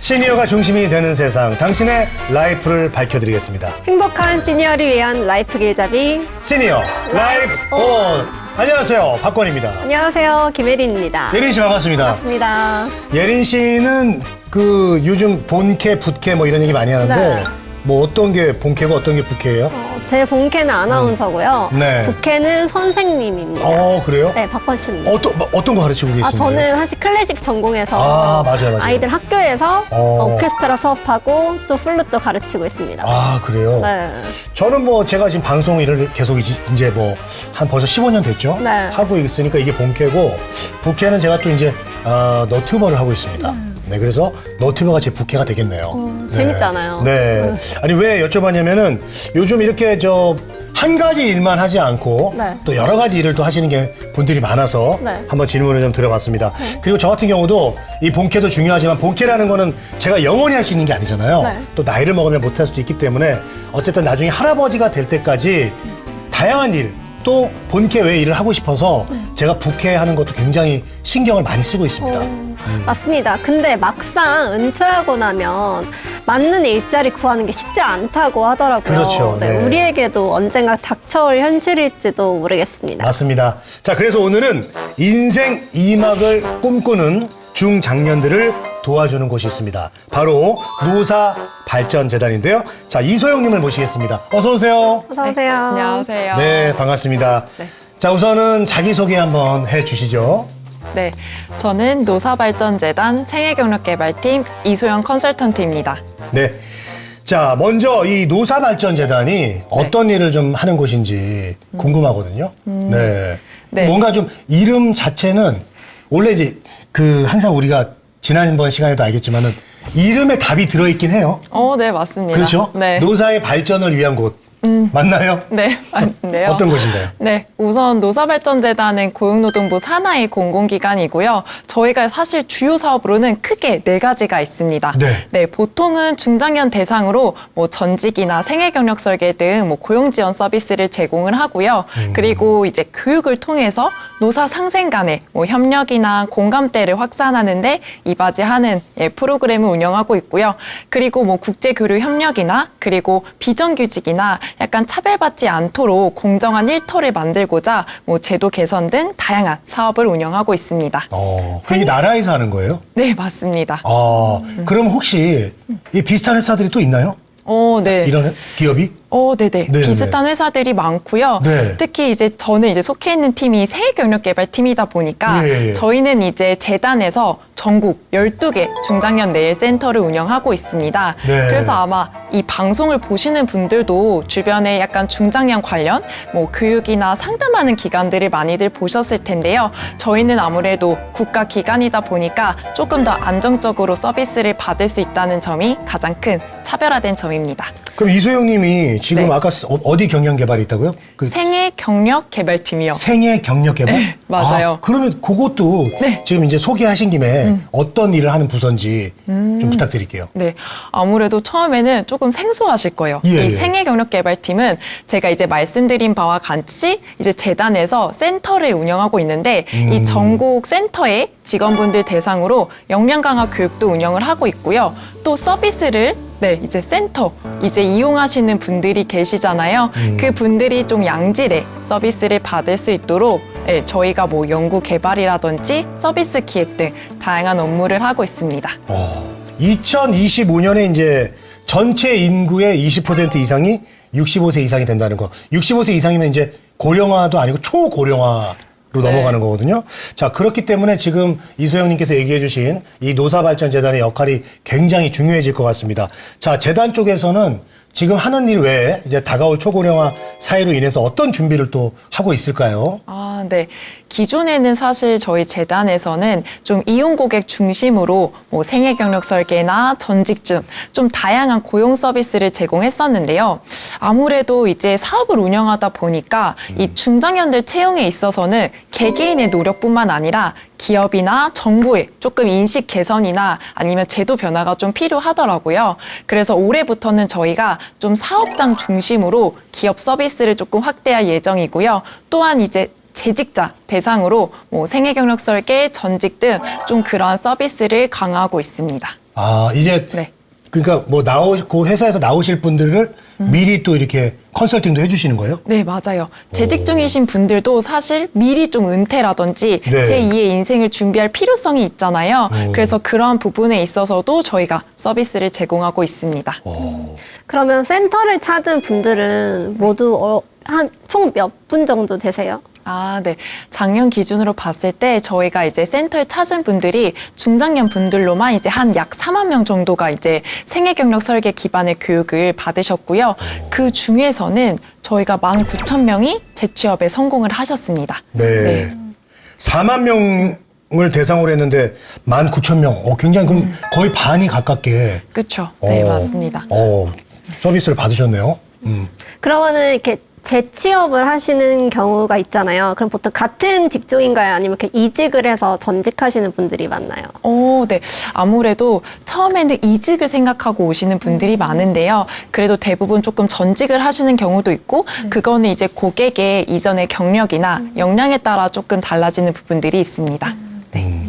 시니어가 중심이 되는 세상, 당신의 라이프를 밝혀드리겠습니다. 행복한 시니어를 위한 라이프 길잡이. 시니어 라이프 온. 안녕하세요, 박권입니다. 안녕하세요, 김혜린입니다. 예린 씨 반갑습니다. 반갑습니다. 예린 씨는 그 요즘 본캐, 붓캐 뭐 이런 얘기 많이 하는데 네. 뭐 어떤 게 본캐고 어떤 게 붓캐예요? 제 본캐는 아나운서고요. 네. 부캐는 선생님입니다. 그래요? 네, 박권 씨입니다. 어떤 거 가르치고 계신지? 저는 사실 클래식 전공해서 맞아요. 아이들 학교에서 어. 오케스트라 수업하고 또 플루트 가르치고 있습니다. 그래요? 네. 저는 뭐 제가 지금 방송 일을 계속 이제 뭐 한 벌써 15년 됐죠? 네. 하고 있으니까 이게 본캐고, 부캐는 제가 또 이제 너튜버를 하고 있습니다. 네, 그래서 너튜버가 제 부캐가 되겠네요. 재밌잖아요. 네. 아니, 왜 여쭤봤냐면은 요즘 이렇게 한 가지 일만 하지 않고 네. 또 여러 가지 일을 또 하시는 게 분들이 많아서 네. 한번 질문을 좀 드려봤습니다. 그리고 저 같은 경우도 이 본캐도 중요하지만 본캐라는 거는 제가 영원히 할 수 있는 게 아니잖아요. 네. 또 나이를 먹으면 못할 수도 있기 때문에 어쨌든 나중에 할아버지가 될 때까지 다양한 일, 또 본캐 외 일을 하고 싶어서 제가 부캐 하는 것도 굉장히 신경을 많이 쓰고 있습니다. 맞습니다. 근데 막상 은퇴하고 나면 맞는 일자리 구하는 게 쉽지 않다고 하더라고요. 그렇죠. 네. 우리에게도 언젠가 닥쳐올 현실일지도 모르겠습니다. 맞습니다. 자, 그래서 오늘은 인생 2막을 꿈꾸는 중장년들을 도와주는 곳이 있습니다. 바로 노사발전재단인데요. 자, 이소영님을 모시겠습니다. 어서 오세요. 어서 오세요. 안녕하세요. 네, 반갑습니다. 네. 자, 우선은 자기소개 한번 해주시죠. 네, 저는 노사발전재단 생애경력개발팀 이소영 컨설턴트입니다. 네. 자, 먼저 이 노사발전재단이 어떤 일을 좀 하는 곳인지 궁금하거든요. 네. 네. 뭔가 좀 이름 자체는 원래 이제 항상 우리가 지난번 시간에도 알겠지만은 이름에 답이 들어있긴 해요. 네, 맞습니다. 그렇죠? 네. 노사의 발전을 위한 곳. 맞나요? 네, 맞는데요. 어떤 곳인가요? 네, 우선 노사발전재단은 고용노동부 산하의 공공기관이고요. 저희가 사실 주요 사업으로는 크게 4가지가 있습니다. 네. 보통은 중장년 대상으로 뭐 전직이나 생애경력 설계 등 뭐 고용 지원 서비스를 제공을 하고요. 그리고 이제 교육을 통해서 노사 상생 간의 뭐 협력이나 공감대를 확산하는데 이바지하는 프로그램을 운영하고 있고요. 그리고 뭐 국제 교류 협력이나 그리고 비정규직이나 약간 차별받지 않도록 공정한 일터를 만들고자 뭐 제도 개선 등 다양한 사업을 운영하고 있습니다. 그게 나라에서 하는 거예요? 네, 맞습니다. 그럼 혹시 이 비슷한 회사들이 또 있나요? 네. 이런 기업이? 네네. 네네. 비슷한 회사들이 많고요. 네. 특히 이제 저는 이제 속해 있는 팀이 생애경력개발팀이다 보니까 예. 저희는 이제 재단에서 전국 12개 중장년 내일 센터를 운영하고 있습니다. 네. 그래서 아마 이 방송을 보시는 분들도 주변에 약간 중장년 관련 뭐 교육이나 상담하는 기관들을 많이들 보셨을 텐데요. 저희는 아무래도 국가기관이다 보니까 조금 더 안정적으로 서비스를 받을 수 있다는 점이 가장 큰 차별화된 점입니다. 그럼 이소영님이 지금 네. 아까 어디 경영개발이 있다고요? 생애경력개발팀이요. 생애 경력개발? 네, 맞아요. 그러면 그것도 네. 지금 이제 소개하신 김에 어떤 일을 하는 부서인지 좀 부탁드릴게요. 네, 아무래도 처음에는 조금 생소하실 거예요. 예. 이 생애경력개발팀은 제가 이제 말씀드린 바와 같이 이제 재단에서 센터를 운영하고 있는데 이 전국 센터의 직원분들 대상으로 역량 강화 교육도 운영을 하고 있고요. 또 서비스를 이제 센터 이제 이용하시는 분들이 계시잖아요. 그 분들이 좀 양질의 서비스를 받을 수 있도록 저희가 뭐 연구 개발이라든지 서비스 기획 등 다양한 업무를 하고 있습니다. 2025년에 이제 전체 인구의 20% 이상이 65세 이상이 된다는 거. 65세 이상이면 이제 고령화도 아니고 초고령화 로 넘어가는 거거든요. 자, 그렇기 때문에 지금 이소영님께서 얘기해 주신 이 노사발전재단의 역할이 굉장히 중요해질 것 같습니다. 자, 재단 쪽에서는 지금 하는 일 외에 이제 다가올 초고령화 사회로 인해서 어떤 준비를 또 하고 있을까요? 네. 기존에는 사실 저희 재단에서는 좀 이용 고객 중심으로 뭐 생애 경력 설계나 전직 등 좀 다양한 고용 서비스를 제공했었는데요. 아무래도 이제 사업을 운영하다 보니까 이 중장년들 채용에 있어서는 개개인의 노력뿐만 아니라 기업이나 정부의 조금 인식 개선이나 아니면 제도 변화가 좀 필요하더라고요. 그래서 올해부터는 저희가 좀 사업장 중심으로 기업 서비스를 조금 확대할 예정이고요. 또한 이제 재직자 대상으로 뭐 생애 경력 설계, 전직 등 좀 그러한 서비스를 강화하고 있습니다. 아, 이제 네. 그러니까 뭐 그 회사에서 나오실 분들을 미리 또 이렇게 컨설팅도 해주시는 거예요? 네, 맞아요. 재직 중이신 분들도 사실 미리 좀 은퇴라든지 네. 제2의 인생을 준비할 필요성이 있잖아요. 그래서 그러한 부분에 있어서도 저희가 서비스를 제공하고 있습니다. 그러면 센터를 찾은 분들은 모두 한 총 몇 분 정도 되세요? 아, 네. 작년 기준으로 봤을 때 저희가 이제 센터에 찾은 분들이 중장년 분들로만 이제 한 약 4만 명 정도가 이제 생애 경력 설계 기반의 교육을 받으셨고요. 그 중에서는 저희가 19,000명이 재취업에 성공을 하셨습니다. 네. 4만 명을 대상으로 했는데 19,000명. 굉장히 그럼 거의 반이 가깝게 그렇죠. 네, 맞습니다. 서비스를 받으셨네요. 그러면은 이렇게 재취업을 하시는 경우가 있잖아요. 그럼 보통 같은 직종인가요? 아니면 이렇게 이직을 해서 전직하시는 분들이 많나요? 네. 아무래도 처음에는 이직을 생각하고 오시는 분들이 많은데요. 그래도 대부분 조금 전직을 하시는 경우도 있고, 그거는 이제 고객의 이전의 경력이나 역량에 따라 조금 달라지는 부분들이 있습니다. 네.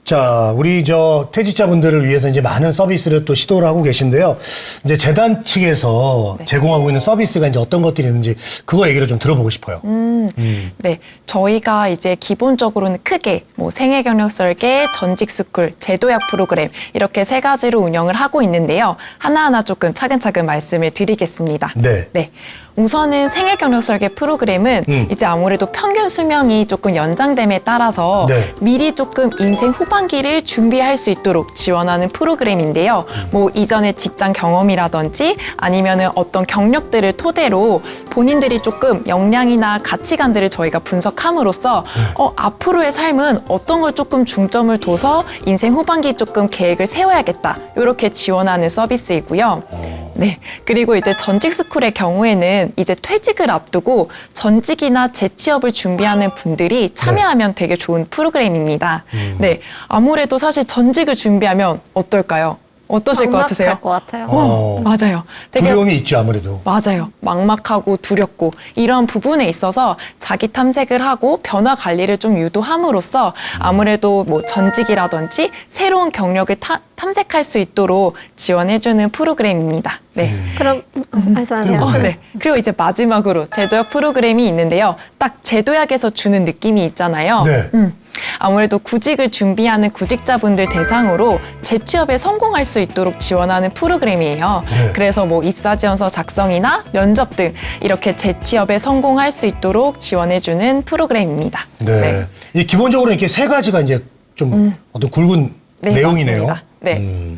자, 우리 퇴직자분들을 위해서 이제 많은 서비스를 또 시도를 하고 계신데요. 이제 재단 측에서 제공하고 있는 서비스가 이제 어떤 것들이 있는지 그거 얘기를 좀 들어보고 싶어요. 네. 저희가 이제 기본적으로는 크게 뭐 생애 경력 설계, 전직 스쿨, 제도약 프로그램 이렇게 세 가지로 운영을 하고 있는데요. 하나하나 조금 차근차근 말씀을 드리겠습니다. 네. 네. 우선은 생애 경력 설계 프로그램은 이제 아무래도 평균 수명이 조금 연장됨에 따라서 네. 미리 조금 인생 후반기를 준비할 수 있도록 지원하는 프로그램인데요. 뭐 이전의 직장 경험이라든지 아니면은 어떤 경력들을 토대로 본인들이 조금 역량이나 가치관들을 저희가 분석함으로써 앞으로의 삶은 어떤 걸 조금 중점을 둬서 인생 후반기 조금 계획을 세워야겠다. 이렇게 지원하는 서비스이고요. 네. 그리고 이제 전직 스쿨의 경우에는 이제 퇴직을 앞두고 전직이나 재취업을 준비하는 분들이 참여하면 되게 좋은 프로그램입니다. 네. 아무래도 사실 전직을 준비하면 어떨까요? 어떠실 것 같으세요? 막막할 것 같아요. 맞아요. 되게 두려움이 있죠, 아무래도. 맞아요. 막막하고 두렵고 이런 부분에 있어서 자기 탐색을 하고 변화 관리를 좀 유도함으로써 아무래도 뭐 전직이라든지 새로운 경력을 탐색할 수 있도록 지원해주는 프로그램입니다. 네. 그럼 말씀하세요. 네. 그리고 이제 마지막으로 제도약 프로그램이 있는데요. 딱 제도약에서 주는 느낌이 있잖아요. 네. 아무래도 구직을 준비하는 구직자분들 대상으로 재취업에 성공할 수 있도록 지원하는 프로그램이에요. 네. 그래서 뭐 입사지원서 작성이나 면접 등 이렇게 재취업에 성공할 수 있도록 지원해주는 프로그램입니다. 네. 이 기본적으로 이렇게 세 가지가 이제 좀 어떤 굵은 네, 내용이네요. 맞습니다. 네.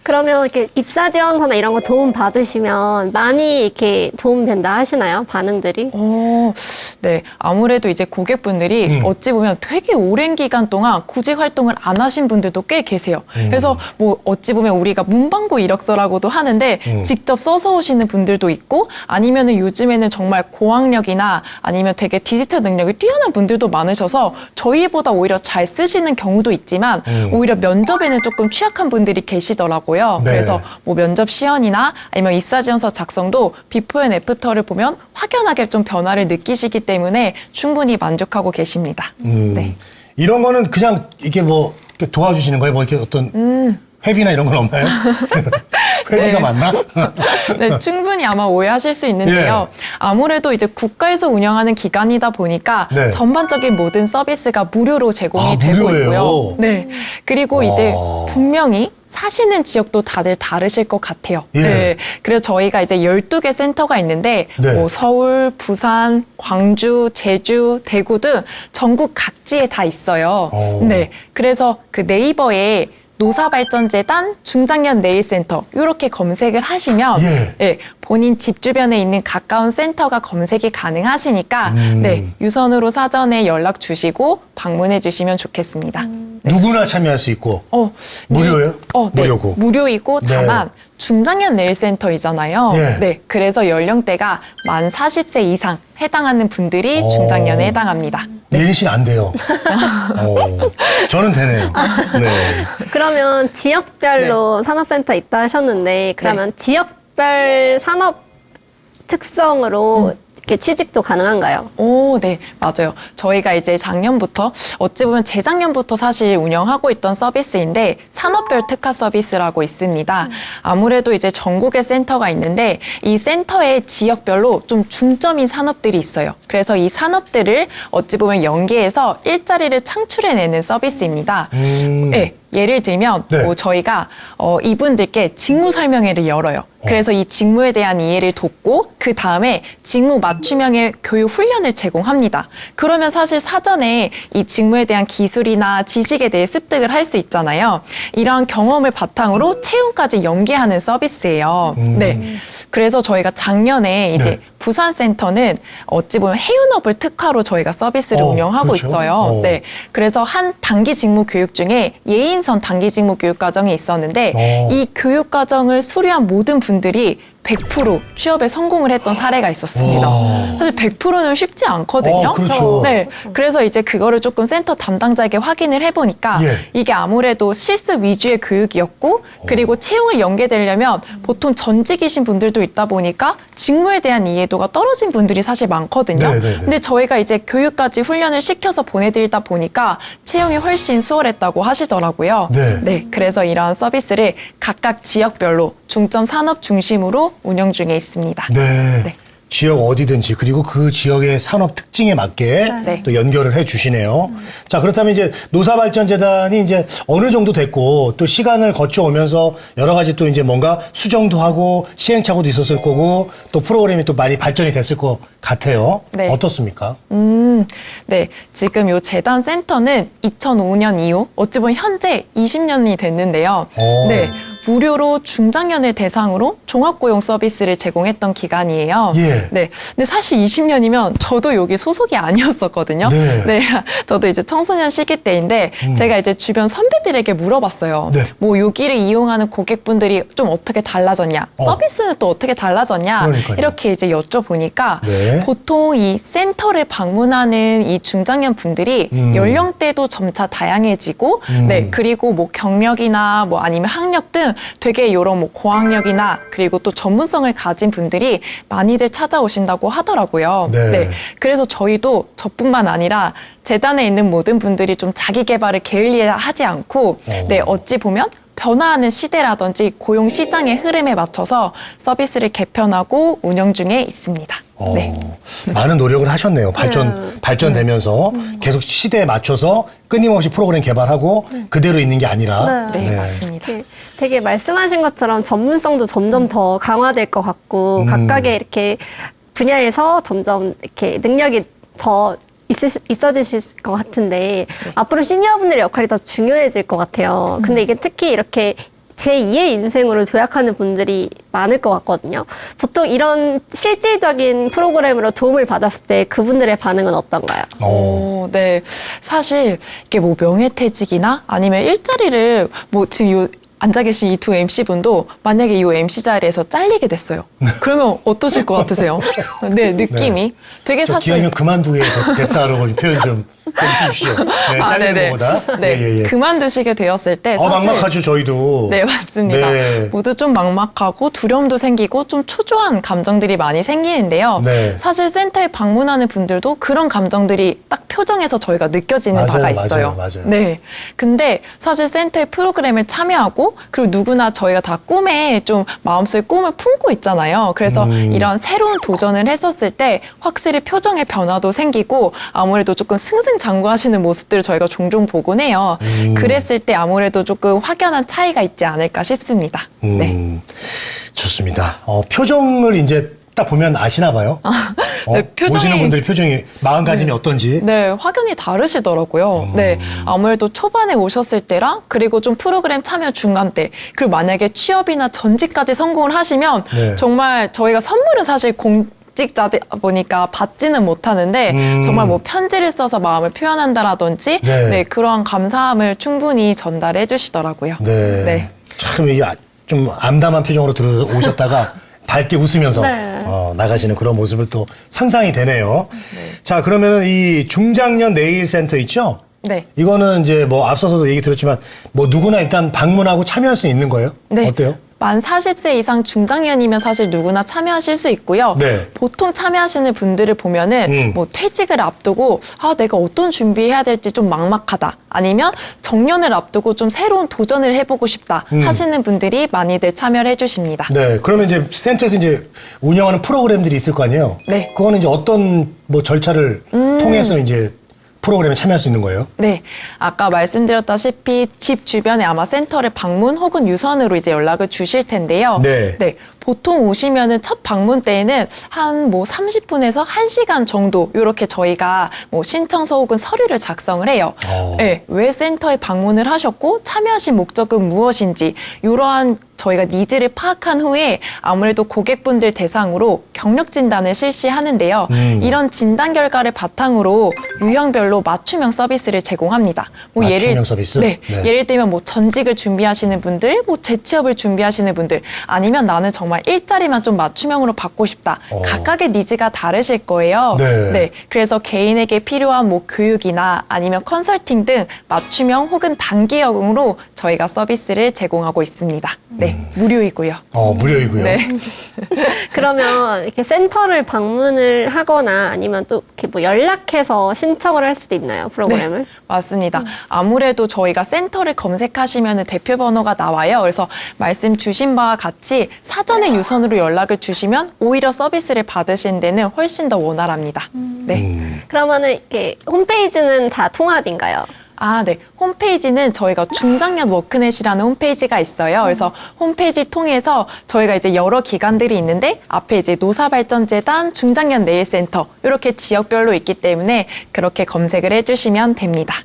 그러면 이렇게 입사 지원서나 이런 거 도움 받으시면 많이 이렇게 도움 된다 하시나요? 반응들이? 네. 아무래도 이제 고객분들이 어찌 보면 되게 오랜 기간 동안 구직 활동을 안 하신 분들도 꽤 계세요. 그래서 뭐 어찌 보면 우리가 문방구 이력서라고도 하는데 직접 써서 오시는 분들도 있고 아니면은 요즘에는 정말 고학력이나 아니면 되게 디지털 능력이 뛰어난 분들도 많으셔서 저희보다 오히려 잘 쓰시는 경우도 있지만 오히려 면접에는 조금 취약한 분들이 계시더라고요. 네. 그래서 뭐 면접 시연이나 아니면 입사지원서 작성도 비포 앤 애프터를 보면 확연하게 좀 변화를 느끼시기 때문에 충분히 만족하고 계십니다. 네. 이런 거는 그냥 이게 뭐 이렇게 도와주시는 거예요? 뭐 이렇게 어떤 회비나 이런 건 없나요? 회비가 네. 맞나? 네, 충분히 아마 오해하실 수 있는데요. 아무래도 이제 국가에서 운영하는 기관이다 보니까 네. 전반적인 모든 서비스가 무료로 제공이 되고 무료예요? 있고요. 네. 그리고 이제 분명히 사시는 지역도 다들 다르실 것 같아요. 예. 네. 그래서 저희가 이제 12개 센터가 있는데 네. 뭐 서울, 부산, 광주, 제주, 대구 등 전국 각지에 다 있어요. 네. 그래서 그 네이버에 노사발전재단 중장년 네일센터 이렇게 검색을 하시면 예, 본인 집 주변에 있는 가까운 센터가 검색이 가능하시니까 네, 유선으로 사전에 연락 주시고 방문해 주시면 좋겠습니다. 누구나 참여할 수 있고 무료예요? 네, 무료고. 무료이고 네. 다만 중장년 네일센터이잖아요. 예. 네, 그래서 연령대가 만 40세 이상 해당하는 분들이 중장년에 해당합니다. 예린 씨는 안 돼요. 저는 되네요. 네. 그러면 지역별로 산업센터 있다 하셨는데 그러면 지역별 산업 특성으로 이렇게 취직도 가능한가요? 오, 네, 맞아요. 저희가 이제 작년부터, 어찌 보면 재작년부터 사실 운영하고 있던 서비스인데, 산업별 특화 서비스라고 있습니다. 아무래도 이제 전국에 센터가 있는데, 이 센터의 지역별로 좀 중점인 산업들이 있어요. 그래서 이 산업들을 어찌 보면 연계해서 일자리를 창출해내는 서비스입니다. 네. 예를 들면 네. 뭐 저희가 이분들께 직무 설명회를 열어요. 그래서 이 직무에 대한 이해를 돕고 그 다음에 직무 맞춤형의 교육 훈련을 제공합니다. 그러면 사실 사전에 이 직무에 대한 기술이나 지식에 대해 습득을 할 수 있잖아요. 이러한 경험을 바탕으로 채용까지 연계하는 서비스예요. 네. 그래서 저희가 작년에 이제 네. 부산센터는 어찌 보면 해운업을 특화로 저희가 서비스를 운영하고 그렇죠. 있어요. 네. 그래서 한 단기 직무 교육 중에 예인선 단기 직무 교육 과정이 있었는데 이 교육 과정을 수료한 모든 분들이 100% 취업에 성공을 했던 사례가 있었습니다. 사실 100%는 쉽지 않거든요. 그렇죠. 네. 그래서 이제 그거를 조금 센터 담당자에게 확인을 해보니까 예. 이게 아무래도 실습 위주의 교육이었고 그리고 채용을 연계되려면 보통 전직이신 분들도 있다 보니까 직무에 대한 이해도가 떨어진 분들이 사실 많거든요. 네네네. 근데 저희가 이제 교육까지 훈련을 시켜서 보내드리다 보니까 채용이 훨씬 수월했다고 하시더라고요. 네. 그래서 이러한 서비스를 각각 지역별로 중점 산업 중심으로 운영 중에 있습니다. 네. 네. 지역 어디든지 그리고 그 지역의 산업 특징에 맞게 네. 또 연결을 해 주시네요. 자, 그렇다면 이제 노사발전재단이 이제 어느 정도 됐고 또 시간을 거쳐오면서 여러 가지 또 이제 뭔가 수정도 하고 시행착오도 있었을 거고 또 프로그램이 또 많이 발전이 됐을 것 같아요. 네. 어떻습니까? 네. 지금 요 재단 센터는 2005년 이후 어찌 보면 현재 20년이 됐는데요. 오. 네. 무료로 중장년을 대상으로 종합고용 서비스를 제공했던 기간이에요. 예. 네. 근데 사실 20년이면 저도 여기 소속이 아니었었거든요. 네. 저도 이제 청소년 시기 때인데 제가 이제 주변 선배들에게 물어봤어요. 네. 뭐 여기를 이용하는 고객분들이 좀 어떻게 달라졌냐? 서비스는 또 어떻게 달라졌냐? 그러니까요. 이렇게 이제 여쭤보니까 네. 보통 이 센터를 방문하는 이 중장년 분들이 연령대도 점차 다양해지고, 네, 그리고 뭐 경력이나 뭐 아니면 학력 등 되게 이런 뭐 고학력이나 그리고 또 전문성을 가진 분들이 많이들 찾아오신다고 하더라고요. 네. 그래서 저희도 저뿐만 아니라 재단에 있는 모든 분들이 좀 자기 개발을 게을리하지 않고, 네, 어찌 보면 변화하는 시대라든지 고용 시장의 흐름에 맞춰서 서비스를 개편하고 운영 중에 있습니다. 네. 많은 노력을 하셨네요. 발전되면서 계속 시대에 맞춰서 끊임없이 프로그램 개발하고 그대로 있는 게 아니라. 네, 맞습니다. 되게 말씀하신 것처럼 전문성도 점점 더 강화될 것 같고 각각의 이렇게 분야에서 점점 이렇게 능력이 더 있어지실 것 같은데 앞으로 시니어분들의 역할이 더 중요해질 것 같아요. 근데 이게 특히 이렇게 제2의 인생으로 도약하는 분들이 많을 것 같거든요. 보통 이런 실질적인 프로그램으로 도움을 받았을 때 그분들의 반응은 어떤가요? 네. 사실 이게 뭐 명예퇴직이나 아니면 일자리를 뭐 지금 요 앉아 계신 이 두 MC분도 만약에 이 MC 자리에서 잘리게 됐어요. 그러면 어떠실 것 같으세요? 네, 느낌이. 되게 사실. 기왕이면 그만두게 됐다라고 표현 좀 해주십시오. 네, 잘리는 네네. 것보다. 네, 예. 그만두시게 되었을 때 사실 막막하죠, 저희도. 네, 맞습니다. 네. 모두 좀 막막하고 두려움도 생기고 좀 초조한 감정들이 많이 생기는데요. 네. 사실 센터에 방문하는 분들도 그런 감정들이 딱 표정에서 저희가 느껴지는 바가 있어요. 맞아요. 네. 근데 사실 센터의 프로그램에 참여하고 그리고 누구나 저희가 다 꿈에 좀 마음속에 꿈을 품고 있잖아요. 그래서 이런 새로운 도전을 했었을 때 확실히 표정의 변화도 생기고 아무래도 조금 승승장구하시는 모습들을 저희가 종종 보곤 해요. 그랬을 때 아무래도 조금 확연한 차이가 있지 않을까 싶습니다. 네. 좋습니다. 표정을 이제 딱 보면 아시나 봐요. 네, 표정이- 오시는 분들의 표정이 마음가짐이 어떤지. 네, 확연히 다르시더라고요. 네, 아무래도 초반에 오셨을 때랑 그리고 좀 프로그램 참여 중간 때 그리고 만약에 취업이나 전직까지 성공을 하시면 네. 정말 저희가 선물은 사실 직자다 보니까 받지는 못하는데 정말 뭐 편지를 써서 마음을 표현한다라든지 네. 네, 그러한 감사함을 충분히 전달해 주시더라고요. 네. 네. 참, 좀 암담한 표정으로 들어오셨다가 밝게 웃으면서 네. 나가시는 그런 모습을 또 상상이 되네요. 자, 그러면은 이 중장년 내일센터 있죠? 네. 이거는 이제 뭐 앞서서도 얘기 드렸지만 뭐 누구나 일단 방문하고 참여할 수 있는 거예요? 네. 어때요? 만 40세 이상 중장년이면 사실 누구나 참여하실 수 있고요. 네. 보통 참여하시는 분들을 보면은 뭐 퇴직을 앞두고 내가 어떤 준비해야 될지 좀 막막하다. 아니면 정년을 앞두고 좀 새로운 도전을 해보고 싶다 하시는 분들이 많이들 참여를 해주십니다. 네. 그러면 이제 센터에서 이제 운영하는 프로그램들이 있을 거 아니에요? 네. 그거는 이제 어떤 뭐 절차를 통해서 이제 프로그램에 참여할 수 있는 거예요? 네. 아까 말씀드렸다시피 집 주변에 아마 센터를 방문 혹은 유선으로 이제 연락을 주실 텐데요. 네. 보통 오시면은 첫 방문 때에는 한 뭐 30분에서 1시간 정도 이렇게 저희가 뭐 신청서 혹은 서류를 작성을 해요. 네. 왜 센터에 방문을 하셨고 참여하신 목적은 무엇인지 이러한 저희가 니즈를 파악한 후에 아무래도 고객분들 대상으로 경력 진단을 실시하는데요. 이런 진단 결과를 바탕으로 유형별로 맞춤형 서비스를 제공합니다. 뭐 맞춤형 서비스? 네. 네. 예를 들면 뭐 전직을 준비하시는 분들, 뭐 재취업을 준비하시는 분들, 아니면 나는 정말 일자리만 좀 맞춤형으로 받고 싶다. 각각의 니즈가 다르실 거예요. 네. 그래서 개인에게 필요한 뭐 교육이나 아니면 컨설팅 등 맞춤형 혹은 단기형으로 저희가 서비스를 제공하고 있습니다. 네, 무료이고요. 무료이고요. 네. 그러면 이렇게 센터를 방문을 하거나 아니면 또 이렇게 뭐 연락해서 신청을 할 수도 있나요, 프로그램을? 네, 맞습니다. 아무래도 저희가 센터를 검색하시면 대표 번호가 나와요. 그래서 말씀 주신 바와 같이 사전에 유선으로 연락을 주시면 오히려 서비스를 받으신 데는 훨씬 더 원활합니다. 네. 그러면은 이렇게 홈페이지는 다 통합인가요? 네. 홈페이지는 저희가 중장년 워크넷이라는 홈페이지가 있어요. 그래서 홈페이지 통해서 저희가 이제 여러 기관들이 있는데 앞에 이제 노사발전재단, 중장년 내일센터 이렇게 지역별로 있기 때문에 그렇게 검색을 해주시면 됩니다.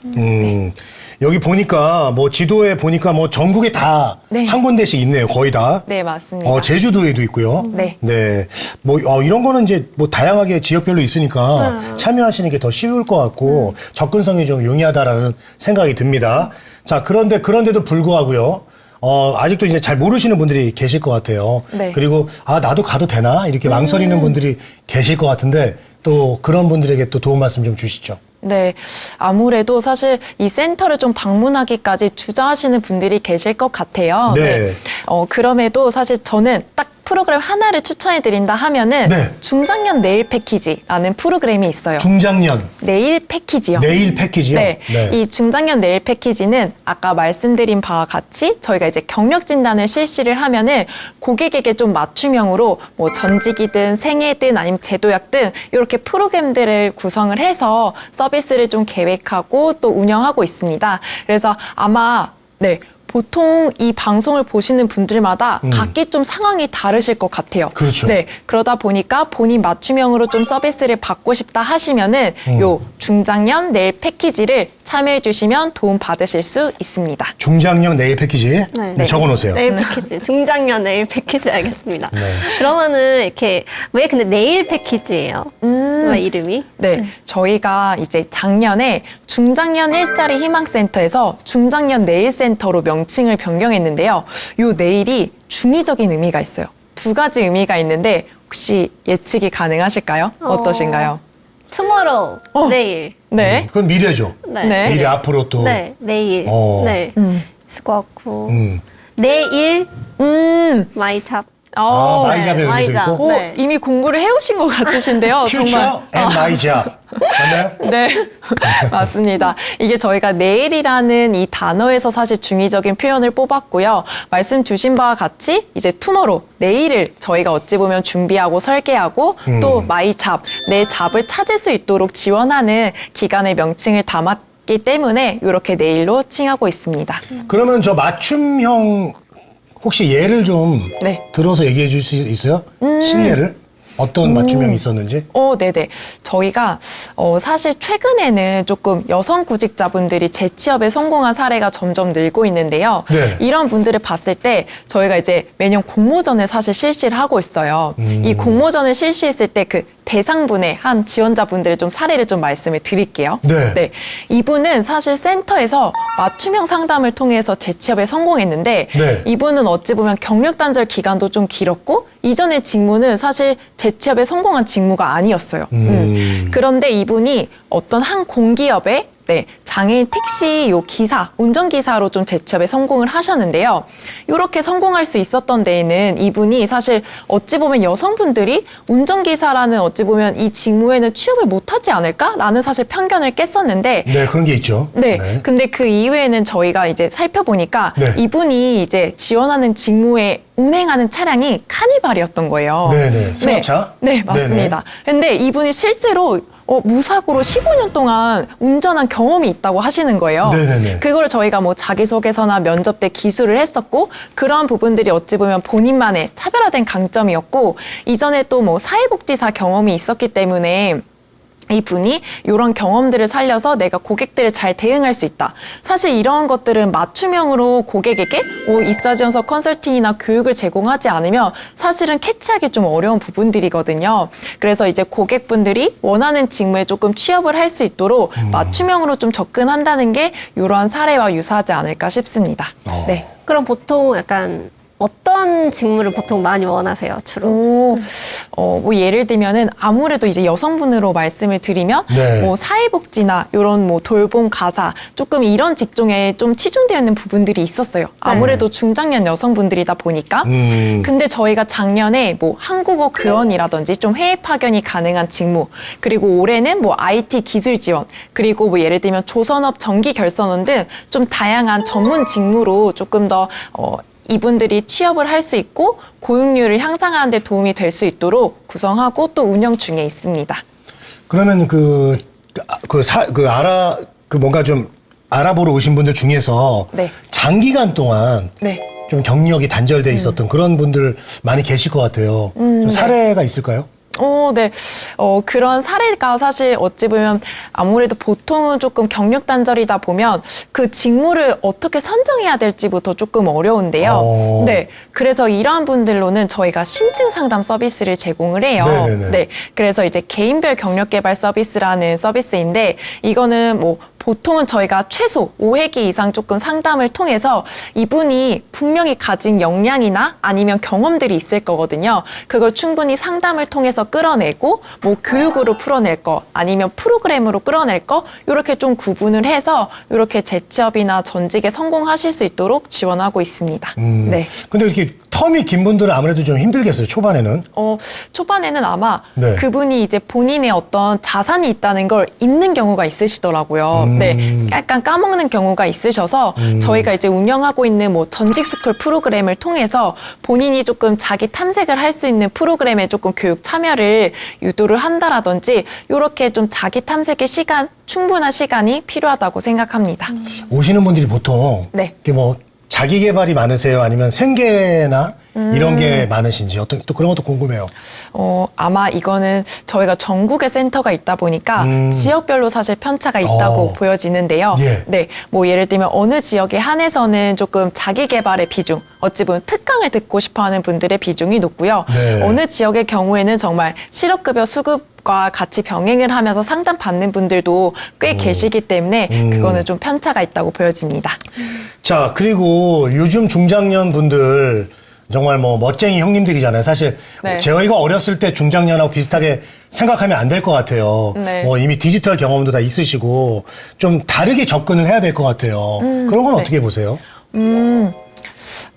여기 보니까 뭐 지도에 보니까 뭐 전국에 다 네. 한 군데씩 있네요. 거의 다. 네, 맞습니다. 제주도에도 있고요. 네. 네. 뭐 이런 거는 이제 뭐 다양하게 지역별로 있으니까 참여하시는 게 더 쉬울 것 같고 접근성이 좀 용이하다라는 생각이 듭니다. 자, 그런데도 불구하고요. 아직도 이제 잘 모르시는 분들이 계실 것 같아요. 네. 그리고 나도 가도 되나? 이렇게 망설이는 분들이 계실 것 같은데 또 그런 분들에게 또 도움 말씀 좀 주시죠. 네, 아무래도 사실 이 센터를 좀 방문하기까지 주저하시는 분들이 계실 것 같아요. 네. 그럼에도 사실 저는 딱 프로그램 하나를 추천해 드린다 하면은 네. 중장년 내일 패키지라는 프로그램이 있어요. 중장년 내일 패키지요. 내일 패키지요? 네. 이 중장년 내일 패키지는 아까 말씀드린 바와 같이 저희가 이제 경력 진단을 실시를 하면은 고객에게 좀 맞춤형으로 뭐 전직이든 생애든 아니면 제도약 등 이렇게 프로그램들을 구성을 해서 서비스를 좀 계획하고 또 운영하고 있습니다. 그래서 아마 보통 이 방송을 보시는 분들마다 각기 좀 상황이 다르실 것 같아요. 그렇죠. 네. 그러다 보니까 본인 맞춤형으로 좀 서비스를 받고 싶다 하시면은 요 중장년 내일 패키지를 참여해 주시면 도움 받으실 수 있습니다. 중장년 내일 패키지 네. 적어놓으세요. 내일 패키지, 중장년 내일 패키지 알겠습니다. 네. 그러면은 이렇게 왜 근데 내일 패키지예요? 왜 이름이? 네, 저희가 이제 작년에 중장년 일자리 희망센터에서 중장년 내일센터로 명칭을 변경했는데요. 요 내일이 중의적인 의미가 있어요. 두 가지 의미가 있는데 혹시 예측이 가능하실까요? 어떠신가요? 투모로우, 내일. 네. 그건 미래죠. 네. 미래 앞으로 또. 네, 내일. 어. 있을 것 같고. 음. 내일, 마이찹. 마이잡의 의미도 마이잡. 있고. 네. 이미 공부를 해오신 것 같으신데요. Future and my job. 맞나요? 네, 맞습니다. 이게 저희가 내일이라는 이 단어에서 사실 중의적인 표현을 뽑았고요. 말씀 주신 바와 같이 이제 투모로우, 내일을 저희가 어찌 보면 준비하고 설계하고 또 마이 잡, 내 잡을 찾을 수 있도록 지원하는 기관의 명칭을 담았기 때문에 이렇게 내일로 칭하고 있습니다. 그러면 저 맞춤형 혹시 예를 좀 네. 들어서 얘기해 줄 수 있어요? 실례를? 어떤 맞춤형이 있었는지? 네네. 저희가 사실 최근에는 조금 여성 구직자분들이 재취업에 성공한 사례가 점점 늘고 있는데요. 네. 이런 분들을 봤을 때 저희가 이제 매년 공모전을 사실 실시를 하고 있어요. 이 공모전을 실시했을 때 그 대상분의 한 지원자분들의 좀 사례를 좀 말씀을 드릴게요. 네. 이분은 사실 센터에서 맞춤형 상담을 통해서 재취업에 성공했는데 네. 이분은 어찌 보면 경력 단절 기간도 좀 길었고 이전의 직무는 사실 재취업에 성공한 직무가 아니었어요. 그런데 이분이 어떤 한 공기업에 네, 장애인 택시 요 기사, 운전기사로 좀 재취업에 성공을 하셨는데요. 이렇게 성공할 수 있었던 데에는 이분이 사실 어찌 보면 여성분들이 운전기사라는 어찌 보면 이 직무에는 취업을 못하지 않을까라는 사실 편견을 깼었는데 네, 그런 게 있죠. 네. 근데 그 이후에는 저희가 이제 살펴보니까 네. 이분이 이제 지원하는 직무에 운행하는 차량이 카니발이었던 거예요. 네네. 승합차? 네, 맞습니다. 근데 이분이 실제로 무사고로 15년 동안 운전한 경험이 있다고 하시는 거예요. 네네네. 그걸 저희가 뭐 자기소개서나 면접 때 기술을 했었고 그런 부분들이 어찌 보면 본인만의 차별화된 강점이었고 이전에 또 뭐 사회복지사 경험이 있었기 때문에 이분이 이런 경험들을 살려서 내가 고객들을 잘 대응할 수 있다. 사실 이런 것들은 맞춤형으로 고객에게 입사지원서 컨설팅이나 교육을 제공하지 않으면 사실은 캐치하기 좀 어려운 부분들이거든요. 그래서 이제 고객분들이 원하는 직무에 조금 취업을 할 수 있도록 맞춤형으로 좀 접근한다는 게 이러한 사례와 유사하지 않을까 싶습니다. 네. 그럼 보통 약간 어떤 직무를 보통 많이 원하세요, 주로? 뭐 예를 들면은 아무래도 이제 여성분으로 말씀을 드리면 네. 뭐 사회복지나 이런 뭐 돌봄 가사 조금 이런 직종에 좀 치중되어 있는 부분들이 있었어요. 아무래도 중장년 여성분들이다 보니까. 근데 저희가 작년에 뭐 한국어 교원이라든지 좀 해외 파견이 가능한 직무, 그리고 올해는 뭐 IT 기술 지원, 그리고 뭐 예를 들면 조선업 전기 결선원 등 좀 다양한 전문 직무로 조금 더 이분들이 취업을 할 수 있고 고용률을 향상하는 데 도움이 될 수 있도록 구성하고 또 운영 중에 있습니다. 그러면 뭔가 좀 알아보러 오신 분들 중에서 네. 장기간 동안 네. 좀 경력이 단절돼 있었던 그런 분들 많이 계실 것 같아요. 좀 사례가 있을까요? 네. 그런 사례가 사실 어찌 보면 아무래도 보통은 조금 경력 단절이다 보면 그 직무를 어떻게 선정해야 될지부터 조금 어려운데요. 네. 그래서 이러한 분들로는 저희가 신증 상담 서비스를 제공을 해요. 네네네. 네. 그래서 이제 개인별 경력 개발 서비스라는 서비스인데 이거는 뭐 보통은 저희가 최소 5회기 이상 조금 상담을 통해서 이분이 분명히 가진 역량이나 아니면 경험들이 있을 거거든요. 그걸 충분히 상담을 통해서 끌어내고 뭐 교육으로 풀어낼 거 아니면 프로그램으로 끌어낼 거 이렇게 좀 구분을 해서 이렇게 재취업이나 전직에 성공하실 수 있도록 지원하고 있습니다. 네. 근데 이렇게 텀이 긴 분들은 아무래도 좀 힘들겠어요, 초반에는. 초반에는 아마 네. 그분이 이제 본인의 어떤 자산이 있다는 걸 잊는 경우가 있으시더라고요. 네. 약간 까먹는 경우가 있으셔서 저희가 이제 운영하고 있는 뭐 전직 스쿨 프로그램을 통해서 본인이 조금 자기 탐색을 할 수 있는 프로그램에 조금 교육 참여를 유도를 한다라든지 이렇게 좀 자기 탐색의 시간, 충분한 시간이 필요하다고 생각합니다. 오시는 분들이 보통 네. 이렇게 뭐 자기 개발이 많으세요? 아니면 생계나 이런 게 많으신지 또 그런 것도 궁금해요. 아마 이거는 저희가 전국에 센터가 있다 보니까 지역별로 사실 편차가 있다고 보여지는데요. 예. 네, 뭐 예를 들면 어느 지역에 한해서는 조금 자기 개발의 비중, 어찌 보면 특강을 듣고 싶어하는 분들의 비중이 높고요. 네. 어느 지역의 경우에는 정말 실업급여 수급과 같이 병행을 하면서 상담 받는 분들도 꽤 계시기 때문에 그거는 좀 편차가 있다고 보여집니다. 자, 그리고 요즘 중장년 분들 정말 뭐 멋쟁이 형님들이잖아요. 사실 네. 저희가 어렸을 때 중장년하고 비슷하게 생각하면 안 될 것 같아요. 네. 뭐 이미 디지털 경험도 다 있으시고 좀 다르게 접근을 해야 될 것 같아요. 그런 건 네. 어떻게 보세요?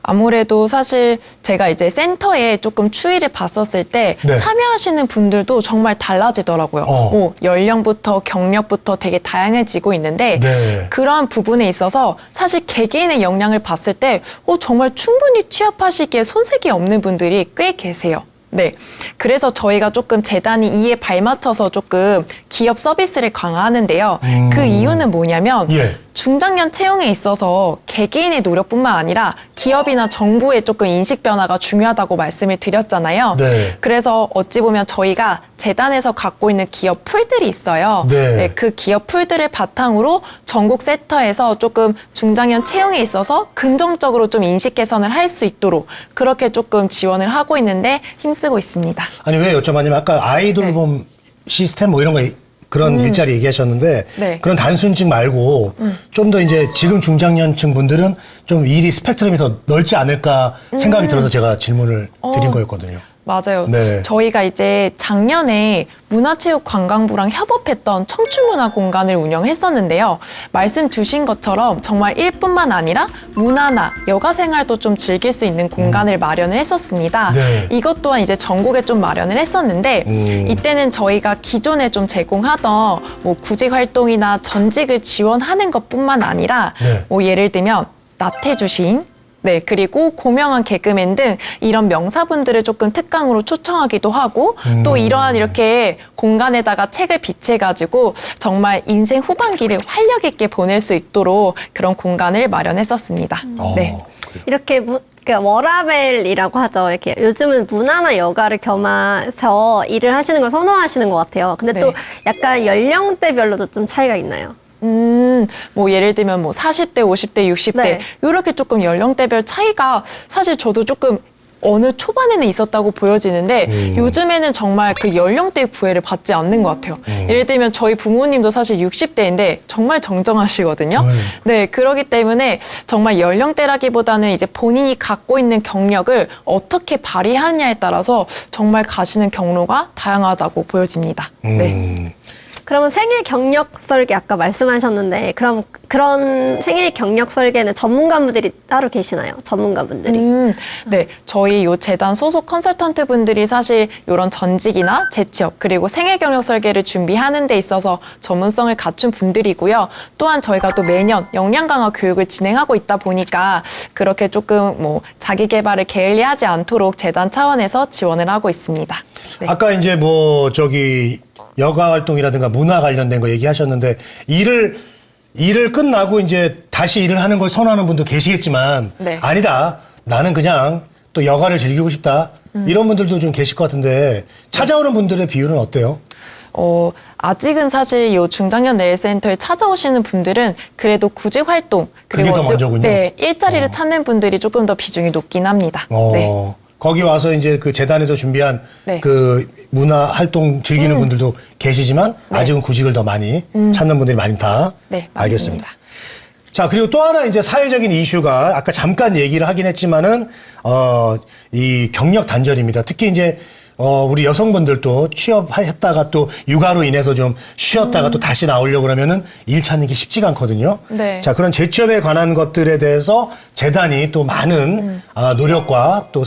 아무래도 사실 제가 이제 센터에 조금 추이를 봤었을 때 네. 참여하시는 분들도 정말 달라지더라고요. 뭐 연령부터 경력부터 되게 다양해지고 있는데 네. 그런 부분에 있어서 사실 개개인의 역량을 봤을 때 정말 충분히 취업하시기에 손색이 없는 분들이 꽤 계세요. 네. 그래서 저희가 조금 재단이 이에 발맞춰서 조금 기업 서비스를 강화하는데요. 그 이유는 뭐냐면 예. 중장년 채용에 있어서 개개인의 노력뿐만 아니라 기업이나 정부의 조금 인식 변화가 중요하다고 말씀을 드렸잖아요. 네. 그래서 어찌 보면 저희가 재단에서 갖고 있는 기업 풀들이 있어요. 네. 그 기업 풀들을 바탕으로 전국 센터에서 조금 중장년 채용에 있어서 긍정적으로 좀 인식 개선을 할 수 있도록 그렇게 조금 지원을 하고 있는데 힘쓰고 있습니다. 아니 왜 여쭤봤냐면 아까 아이돌봄 시스템 뭐 이런 거 그런 일자리 얘기하셨는데 네. 그런 단순직 말고 좀 더 이제 지금 중장년층 분들은 좀 일이 스펙트럼이 더 넓지 않을까 생각이 들어서 제가 질문을 드린 거였거든요. 맞아요. 네. 저희가 이제 작년에 문화체육관광부랑 협업했던 청춘문화 공간을 운영했었는데요. 말씀 주신 것처럼 정말 일뿐만 아니라 문화나 여가 생활도 좀 즐길 수 있는 공간을 마련을 했었습니다. 네. 이것 또한 이제 전국에 좀 마련을 했었는데 이때는 저희가 기존에 좀 제공하던 뭐 구직 활동이나 전직을 지원하는 것뿐만 아니라 네. 뭐 예를 들면 나태주 시인, 네, 그리고 고명한 개그맨 등 이런 명사분들을 조금 특강으로 초청하기도 하고 또 이러한 이렇게 공간에다가 책을 비치해가지고 정말 인생 후반기를 활력 있게 보낼 수 있도록 그런 공간을 마련했었습니다. 네. 이렇게 그러니까 워라벨이라고 하죠. 이렇게 요즘은 문화나 여가를 겸해서 일을 하시는 걸 선호하시는 것 같아요. 근데 또 네. 약간 연령대별로도 좀 차이가 있나요? 뭐 예를 들면 뭐 40대, 50대, 60대 네. 이렇게 조금 연령대별 차이가 사실 저도 조금 어느 초반에는 있었다고 보여지는데 요즘에는 정말 그 연령대의 구애를 받지 않는 것 같아요. 예를 들면 저희 부모님도 사실 60대인데 정말 정정하시거든요. 네, 그렇기 때문에 정말 연령대라기보다는 이제 본인이 갖고 있는 경력을 어떻게 발휘하느냐에 따라서 정말 가시는 경로가 다양하다고 보여집니다. 네. 그러면 생애 경력 설계 아까 말씀하셨는데 그럼 그런 생애 경력 설계는 전문가분들이 따로 계시나요? 전문가분들이. 네, 저희 요 재단 소속 컨설턴트 분들이 사실 이런 전직이나 재취업 그리고 생애 경력 설계를 준비하는 데 있어서 전문성을 갖춘 분들이고요. 또한 저희가 또 매년 역량 강화 교육을 진행하고 있다 보니까 그렇게 조금 뭐 자기 개발을 게을리하지 않도록 재단 차원에서 지원을 하고 있습니다. 네. 아까 이제 뭐 저기 여가 활동이라든가 문화 관련된 거 얘기하셨는데 일을 끝나고 이제 다시 일을 하는 걸 선호하는 분도 계시겠지만 네. 아니다. 나는 그냥 또 여가를 즐기고 싶다. 이런 분들도 좀 계실 것 같은데 찾아오는 분들의 비율은 어때요? 아직은 사실 요 중장년 내일센터에 찾아오시는 분들은 그래도 구직 활동 그게 더 먼저군요. 네, 일자리를 찾는 분들이 조금 더 비중이 높긴 합니다. 네. 거기 와서 이제 그 재단에서 준비한 네. 그 문화 활동 즐기는 분들도 계시지만 네. 아직은 구직을 더 많이 찾는 분들이 많다. 네, 알겠습니다. 맞습니다. 자, 그리고 또 하나 이제 사회적인 이슈가 아까 잠깐 얘기를 하긴 했지만은 이 경력 단절입니다. 특히 이제 우리 여성분들도 취업했다가 또 육아로 인해서 좀 쉬었다가 또 다시 나오려고 그러면은 일 찾는 게 쉽지가 않거든요. 네. 자, 그런 재취업에 관한 것들에 대해서 재단이 또 많은 노력과 또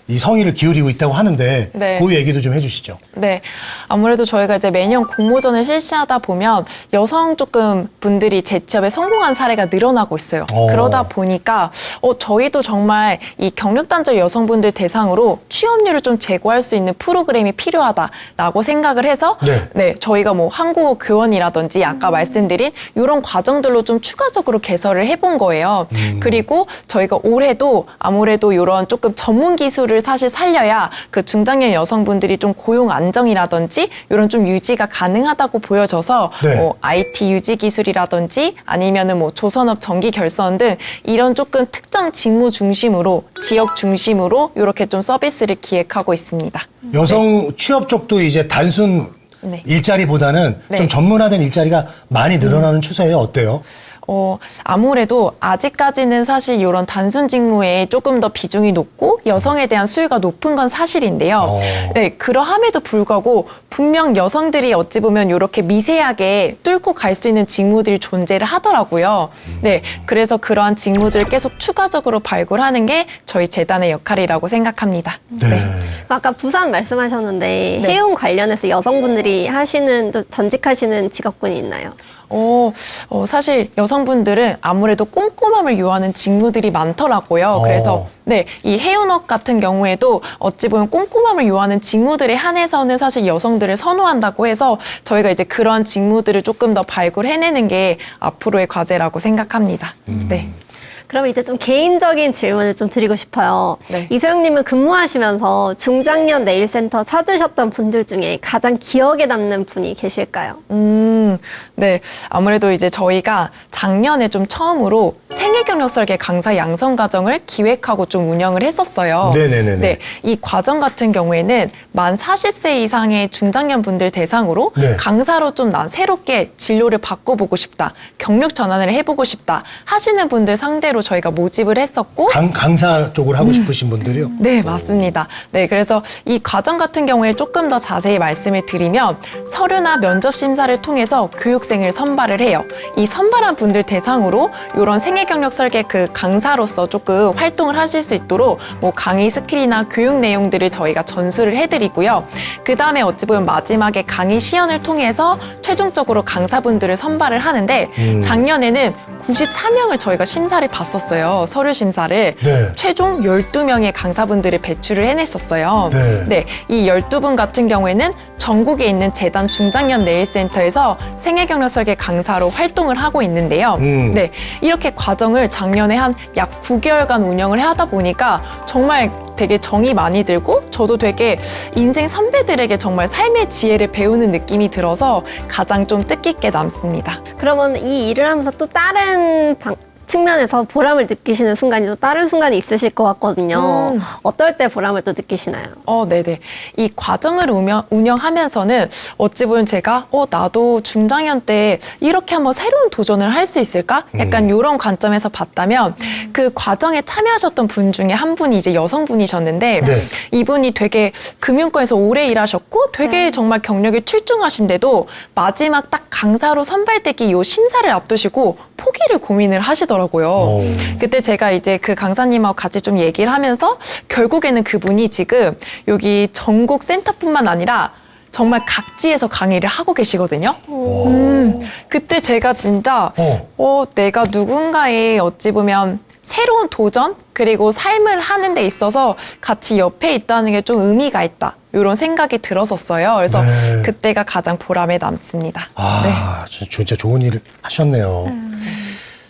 이 성의를 기울이고 있다고 하는데 네. 그 얘기도 좀 해주시죠. 네. 아무래도 저희가 이제 매년 공모전을 실시하다 보면 여성 조금 분들이 재취업에 성공한 사례가 늘어나고 있어요. 그러다 보니까 저희도 정말 이 경력단절 여성분들 대상으로 취업률을 좀 제고할 수 있는 프로그램이 필요하다라고 생각을 해서 네, 저희가 뭐 한국어 교원이라든지 아까 말씀드린 이런 과정들로 좀 추가적으로 개설을 해본 거예요. 그리고 저희가 올해도 아무래도 이런 조금 전문 기술을 사실 살려야 그 중장년 여성분들이 좀 고용 안정이라든지 이런 좀 유지가 가능하다고 보여져서 네. 뭐 IT 유지 기술이라든지 아니면은 뭐 조선업 전기 결선 등 이런 조금 특정 직무 중심으로 지역 중심으로 이렇게 좀 서비스를 기획하고 있습니다. 여성 취업 쪽도 이제 단순 네. 일자리보다는 네. 좀 전문화된 일자리가 많이 늘어나는 추세예요. 어때요? 아무래도 아직까지는 사실 이런 단순 직무에 조금 더 비중이 높고 여성에 대한 수요가 높은 건 사실인데요. 네, 그러함에도 불구하고 분명 여성들이 어찌 보면 이렇게 미세하게 뚫고 갈 수 있는 직무들이 존재를 하더라고요. 네, 그래서 그러한 직무들을 계속 추가적으로 발굴하는 게 저희 재단의 역할이라고 생각합니다. 네. 아까 부산 말씀하셨는데 네. 해운 관련해서 여성분들이 하시는 또 전직하시는 직업군이 있나요? 사실 여성분들은 아무래도 꼼꼼함을 요하는 직무들이 많더라고요. 그래서 네, 이 해운업 같은 경우에도 어찌 보면 꼼꼼함을 요하는 직무들에 한해서는 사실 여성들을 선호한다고 해서 저희가 이제 그런 직무들을 조금 더 발굴해내는 게 앞으로의 과제라고 생각합니다. 네. 그럼 이제 좀 개인적인 질문을 좀 드리고 싶어요. 네. 이소영님은 근무하시면서 중장년 네일센터 찾으셨던 분들 중에 가장 기억에 남는 분이 계실까요? 네, 아무래도 이제 저희가 작년에 좀 처음으로 생애 경력 설계 강사 양성 과정을 기획하고 좀 운영을 했었어요. 네네네네. 네, 이 과정 같은 경우에는 만 40세 이상의 중장년 분들 대상으로 네. 강사로 좀 난 새롭게 진로를 바꿔보고 싶다, 경력 전환을 해보고 싶다 하시는 분들 상대로 저희가 모집을 했었고, 강사 쪽을 하고 싶으신 분들이요? 네, 맞습니다. 네, 그래서 이 과정 같은 경우에 조금 더 자세히 말씀을 드리면 서류나 면접 심사를 통해서 교육생을 선발을 해요. 이 선발한 분들 대상으로 이런 생애 경력 설계 그 강사로서 조금 활동을 하실 수 있도록 뭐 강의 스킬이나 교육 내용들을 저희가 전수를 해드리고요. 그 다음에 어찌 보면 마지막에 강의 시연을 통해서 최종적으로 강사분들을 선발을 하는데 작년에는 94명을 저희가 심사를 봤었어요. 서류 심사를. 네. 최종 12명의 강사분들을 배출을 해냈었어요. 네. 이 12분 같은 경우에는 전국에 있는 재단 중장년 네일센터에서 생애경력 설계 강사로 활동을 하고 있는데요. 네, 이렇게 과정을 작년에 한 약 9개월간 운영을 하다 보니까 정말 되게 정이 많이 들고 저도 되게 인생 선배들에게 정말 삶의 지혜를 배우는 느낌이 들어서 가장 좀 뜻깊게 남습니다. 그러면 이 일을 하면서 또 다른 측면에서 보람을 느끼시는 순간이 또 다른 순간이 있으실 것 같거든요. 어떨 때 보람을 또 느끼시나요? 네네. 이 과정을 운영하면서는 어찌 보면 제가 나도 중장년 때 이렇게 한번 새로운 도전을 할 수 있을까? 약간 이런 관점에서 봤다면 그 과정에 참여하셨던 분 중에 한 분이 이제 여성분이셨는데 네. 이분이 되게 금융권에서 오래 일하셨고 되게 정말 경력이 출중하신데도 마지막 딱 강사로 선발되기 요 심사를 앞두시고 포기를 고민을 하시더라고요. 그때 제가 이제 그 강사님하고 같이 좀 얘기를 하면서 결국에는 그분이 지금 여기 전국 센터뿐만 아니라 정말 각지에서 강의를 하고 계시거든요. 그때 제가 진짜 내가 누군가의 어찌 보면 새로운 도전 그리고 삶을 하는 데 있어서 같이 옆에 있다는 게 좀 의미가 있다. 이런 생각이 들었었어요. 그래서 네. 그때가 가장 보람에 남습니다. 진짜 좋은 일을 하셨네요.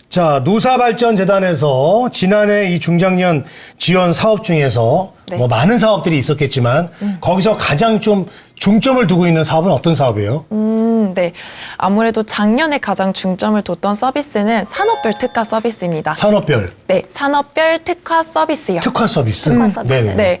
자, 노사발전재단에서 지난해 이 중장년 지원 사업 중에서 네. 뭐 많은 사업들이 있었겠지만 거기서 가장 좀 중점을 두고 있는 사업은 어떤 사업이에요? 네. 아무래도 작년에 가장 중점을 뒀던 서비스는 산업별 특화 서비스입니다. 산업별 네, 산업별 특화 서비스요. 특화 서비스. 특화 서비스. 네네. 네,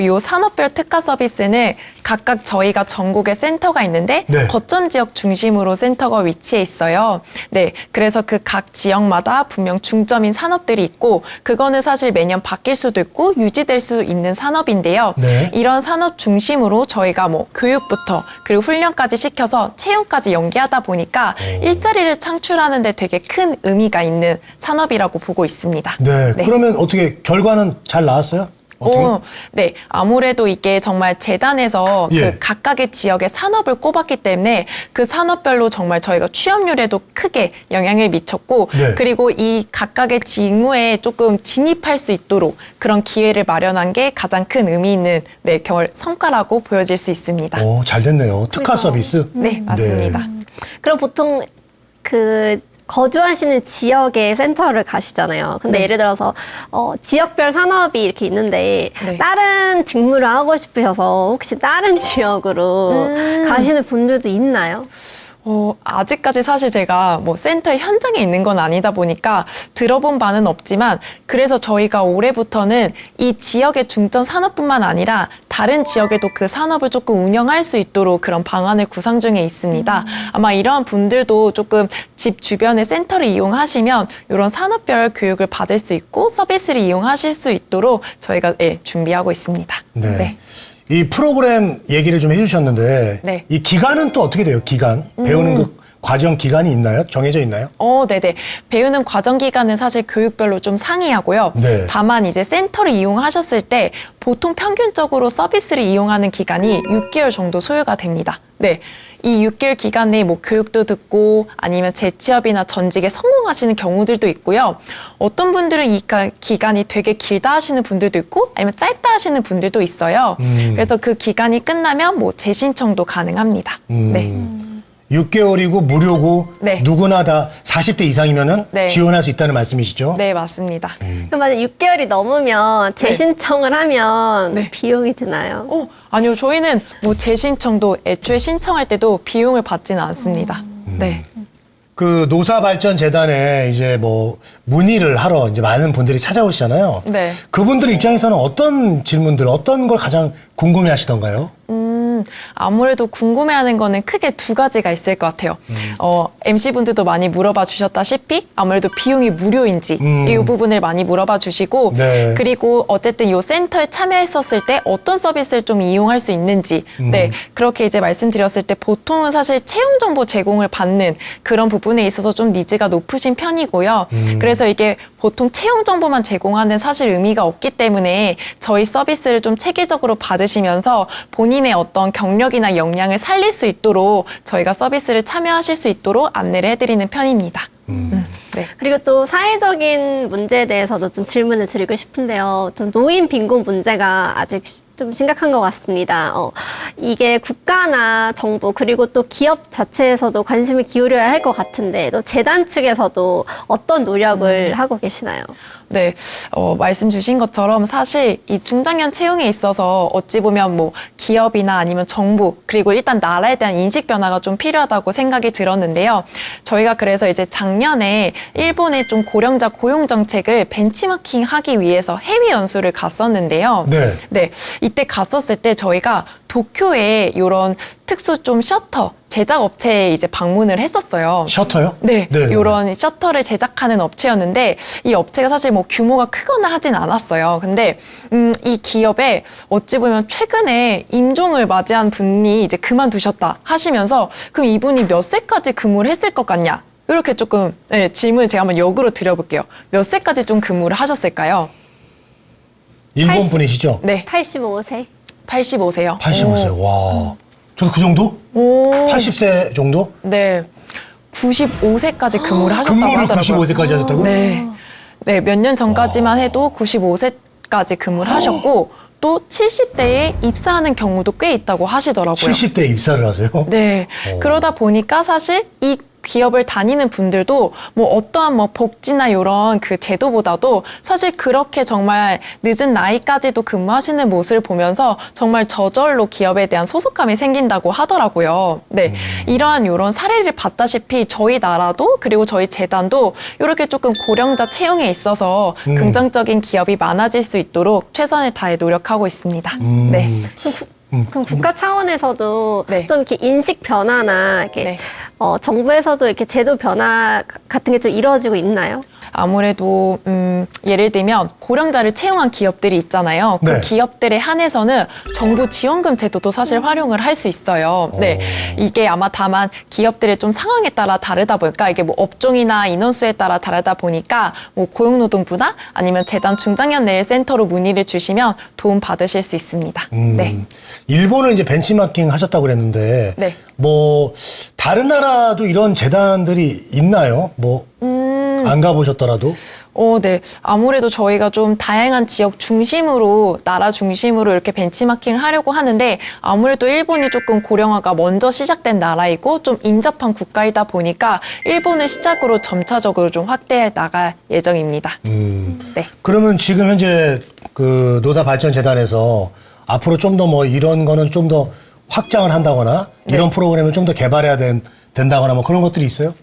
요 산업별 특화 서비스는 각각 저희가 전국에 센터가 있는데 네. 거점 지역 중심으로 센터가 위치해 있어요. 네, 그래서 그 각 지역마다 분명 중점인 산업들이 있고 그거는 사실 매년 바뀔 수도 있고 유지될 수 있는 산업인데요. 네. 이런 산업 중심으로 저희가 뭐 교육부터 그리고 훈련까지 시켜서 채용까지 연계하다 보니까 일자리를 창출하는 데 되게 큰 의미가 있는 산업이라고 보고 있습니다. 네. 그러면 어떻게 결과는 잘 나왔어요? 어떻게? 네. 아무래도 이게 정말 재단에서 예. 그 각각의 지역의 산업을 꼽았기 때문에 그 산업별로 정말 저희가 취업률에도 크게 영향을 미쳤고 네. 그리고 이 각각의 직무에 조금 진입할 수 있도록 그런 기회를 마련한 게 가장 큰 의미 있는 성과라고 보여질 수 있습니다. 잘 됐네요. 특화 서비스. 네, 맞습니다. 그럼 보통 거주하시는 지역의 센터를 가시잖아요. 근데 네. 예를 들어서 지역별 산업이 이렇게 있는데 네. 다른 직무를 하고 싶으셔서 혹시 다른 지역으로 가시는 분들도 있나요? 아직까지 사실 제가 뭐 센터의 현장에 있는 건 아니다 보니까 들어본 바는 없지만 그래서 저희가 올해부터는 이 지역의 중점 산업뿐만 아니라 다른 지역에도 그 산업을 조금 운영할 수 있도록 그런 방안을 구상 중에 있습니다. 아마 이러한 분들도 조금 집 주변의 센터를 이용하시면 이런 산업별 교육을 받을 수 있고 서비스를 이용하실 수 있도록 저희가 준비하고 있습니다. 네. 이 프로그램 얘기를 좀 해주셨는데 네. 이 기간은 또 어떻게 돼요? 기간? 배우는 그 과정 기간이 있나요? 정해져 있나요? 네네. 배우는 과정 기간은 사실 교육별로 좀 상이하고요. 네. 다만 이제 센터를 이용하셨을 때 보통 평균적으로 서비스를 이용하는 기간이 6개월 정도 소요가 됩니다. 네. 이 6개월 기간 내에 뭐 교육도 듣고 아니면 재취업이나 전직에 성공하시는 경우들도 있고요. 어떤 분들은 이 기간이 되게 길다 하시는 분들도 있고 아니면 짧다 하시는 분들도 있어요. 그래서 그 기간이 끝나면 뭐 재신청도 가능합니다. 네. 6개월이고 무료고 네. 누구나 다 40대 이상이면은 네. 지원할 수 있다는 말씀이시죠? 네, 맞습니다. 그럼 만약 6개월이 넘으면 재신청을 하면 네. 비용이 드나요? 아니요. 저희는 뭐 재신청도 애초에 신청할 때도 비용을 받지는 않습니다. 네. 그 노사발전재단에 이제 뭐 문의를 하러 이제 많은 분들이 찾아오시잖아요. 네. 그분들 입장에서는 어떤 질문들, 어떤 걸 가장 궁금해 하시던가요? 아무래도 궁금해하는 거는 크게 두 가지가 있을 것 같아요. MC분들도 많이 물어봐 주셨다시피 아무래도 비용이 무료인지 이 부분을 많이 물어봐 주시고 네. 그리고 어쨌든 이 센터에 참여했었을 때 어떤 서비스를 좀 이용할 수 있는지 네 그렇게 이제 말씀드렸을 때 보통은 사실 채용 정보 제공을 받는 그런 부분에 있어서 좀 니즈가 높으신 편이고요. 그래서 이게 보통 채용 정보만 제공하는 사실 의미가 없기 때문에 저희 서비스를 좀 체계적으로 받으시면서 본인의 어떤 경력이나 역량을 살릴 수 있도록 저희가 서비스를 참여하실 수 있도록 안내를 해드리는 편입니다. 네. 그리고 또 사회적인 문제에 대해서도 좀 질문을 드리고 싶은데요. 좀 노인 빈곤 문제가 아직 좀 심각한 것 같습니다. 이게 국가나 정부 그리고 또 기업 자체에서도 관심을 기울여야 할 것 같은데 또 재단 측에서도 어떤 노력을 하고 계시나요? 네, 말씀 주신 것처럼 사실 이 중장년 채용에 있어서 어찌 보면 뭐 기업이나 아니면 정부 그리고 일단 나라에 대한 인식 변화가 좀 필요하다고 생각이 들었는데요. 저희가 그래서 이제 작년에 일본의 좀 고령자 고용 정책을 벤치마킹하기 위해서 해외 연수를 갔었는데요. 네. 네, 이때 갔었을 때 저희가 도쿄에 이런 특수 좀 셔터 제작 업체에 이제 방문을 했었어요. 셔터요? 네, 네. 이런 셔터를 제작하는 업체였는데 이 업체가 사실 뭐 규모가 크거나 하진 않았어요. 근데 이 기업에 어찌 보면 최근에 임종을 맞이한 분이 이제 그만두셨다 하시면서 그럼 이분이 몇 세까지 근무를 했을 것 같냐? 이렇게 조금 네, 질문을 제가 한번 역으로 드려볼게요. 몇 세까지 좀 근무를 하셨을까요? 일본 분이시죠? 네, 85세. 85세요. 85세. 와. 저도 그 정도? 오. 80세 정도? 네. 95세까지 근무를 하셨다고 근무를 하더라고요. 95세까지 하셨다고? 네. 네, 몇 년 전까지만 해도 95세까지 근무를 하셨고 또 70대에 입사하는 경우도 꽤 있다고 하시더라고요. 70대 입사를 하세요? 네. 오. 그러다 보니까 사실 이 기업을 다니는 분들도 뭐 어떠한 뭐 복지나 이런 그 제도보다도 사실 그렇게 정말 늦은 나이까지도 근무하시는 모습을 보면서 정말 저절로 기업에 대한 소속감이 생긴다고 하더라고요. 네. 이러한 이런 사례를 봤다시피 저희 나라도 그리고 저희 재단도 이렇게 조금 고령자 채용에 있어서 긍정적인 기업이 많아질 수 있도록 최선을 다해 노력하고 있습니다. 네. 그럼 국가 차원에서도 네. 좀 이렇게 인식 변화나 이렇게 네. 정부에서도 이렇게 제도 변화 같은 게 좀 이루어지고 있나요? 아무래도 예를 들면 고령자를 채용한 기업들이 있잖아요. 그 네. 기업들에 한해서는 정부 지원금 제도도 사실 활용을 할 수 있어요. 네, 이게 아마 다만 기업들의 좀 상황에 따라 다르다 보니까 이게 뭐 업종이나 인원수에 따라 다르다 보니까 뭐 고용노동부나 아니면 재단 중장년 내일 센터로 문의를 주시면 도움 받으실 수 있습니다. 네. 일본을 이제 벤치마킹 하셨다고 그랬는데 네. 뭐 다른 나라도 이런 재단들이 있나요? 뭐 안 가보셨더라도? 네. 아무래도 저희가 좀 다양한 지역 중심으로, 나라 중심으로 이렇게 벤치마킹을 하려고 하는데 아무래도 일본이 조금 고령화가 먼저 시작된 나라이고 좀 인접한 국가이다 보니까 일본을 시작으로 점차적으로 좀 확대해 나갈 예정입니다. 네. 그러면 지금 현재 그 노사발전재단에서 앞으로 좀 더 뭐 이런 거는 좀 더 확장을 한다거나 이런 프로그램을 좀 더 개발해야 된다거나 뭐 그런 것들이 있어요?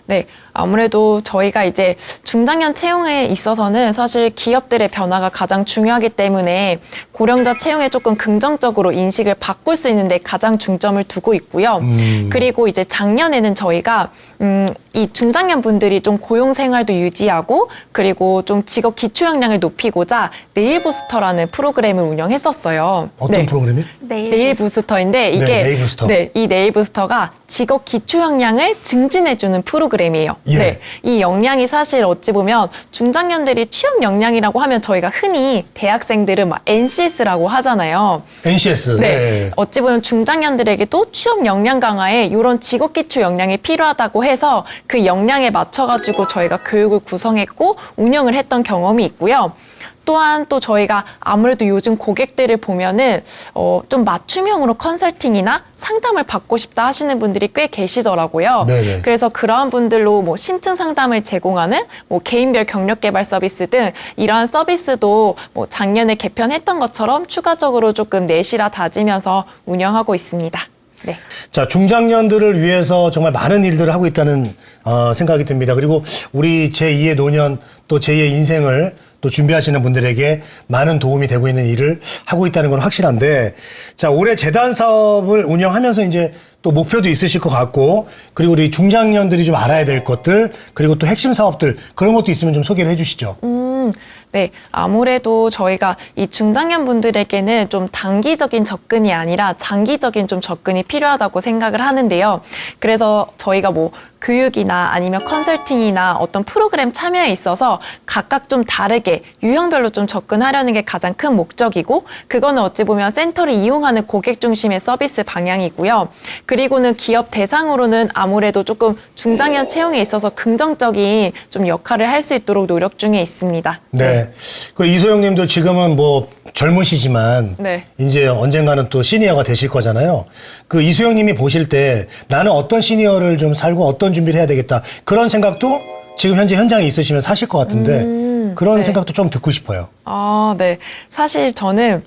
네. 아무래도 저희가 이제 중장년 채용에 있어서는 사실 기업들의 변화가 가장 중요하기 때문에 고령자 채용에 조금 긍정적으로 인식을 바꿀 수 있는데 가장 중점을 두고 있고요. 그리고 이제 작년에는 저희가 이 중장년 분들이 좀 고용 생활도 유지하고 그리고 좀 직업 기초 역량을 높이고자 네일 부스터라는 프로그램을 운영했었어요. 어떤 네. 프로그램이? 네일 부스터인데 이게 네일 부스터. 네, 이 네일 부스터가 직업 기초 역량을 증진해주는 프로그램이에요. 예. 네, 이 역량이 사실 어찌 보면 중장년들이 취업 역량이라고 하면 저희가 흔히 대학생들은 막 NCS라고 하잖아요. NCS. 네, 네. 어찌 보면 중장년들에게도 취업 역량 강화에 이런 직업 기초 역량이 필요하다고 해서 그 역량에 맞춰가지고 저희가 교육을 구성했고 운영을 했던 경험이 있고요. 또한 또 저희가 아무래도 요즘 고객들을 보면은 좀 맞춤형으로 컨설팅이나 상담을 받고 싶다 하시는 분들이 꽤 계시더라고요. 네네. 그래서 그러한 분들로 뭐 심층 상담을 제공하는 뭐 개인별 경력 개발 서비스 등 이러한 서비스도 뭐 작년에 개편했던 것처럼 추가적으로 조금 내실화 다지면서 운영하고 있습니다. 네. 자, 중장년들을 위해서 정말 많은 일들을 하고 있다는 생각이 듭니다. 그리고 우리 제2의 노년 또 제2의 인생을 또 준비하시는 분들에게 많은 도움이 되고 있는 일을 하고 있다는 건 확실한데, 자, 올해 재단 사업을 운영하면서 이제 또 목표도 있으실 것 같고, 그리고 우리 중장년들이 좀 알아야 될 것들, 그리고 또 핵심 사업들, 그런 것도 있으면 좀 소개를 해 주시죠. 네, 아무래도 저희가 이 중장년 분들에게는 좀 단기적인 접근이 아니라 장기적인 좀 접근이 필요하다고 생각을 하는데요. 그래서 저희가 뭐 교육이나 아니면 컨설팅이나 어떤 프로그램 참여에 있어서 각각 좀 다르게 유형별로 좀 접근하려는 게 가장 큰 목적이고, 그거는 어찌 보면 센터를 이용하는 고객 중심의 서비스 방향이고요. 그리고는 기업 대상으로는 아무래도 조금 중장년 채용에 있어서 긍정적인 좀 역할을 할 수 있도록 노력 중에 있습니다. 네. 그리고 이소영 님도 지금은 뭐 젊으시지만 네. 이제 언젠가는 또 시니어가 되실 거잖아요. 그 이소영 님이 보실 때 나는 어떤 시니어를 좀 살고 어떤 준비를 해야 되겠다. 그런 생각도 지금 현재 현장에 있으시면 사실 것 같은데 그런 네. 생각도 좀 듣고 싶어요. 아, 네. 사실 저는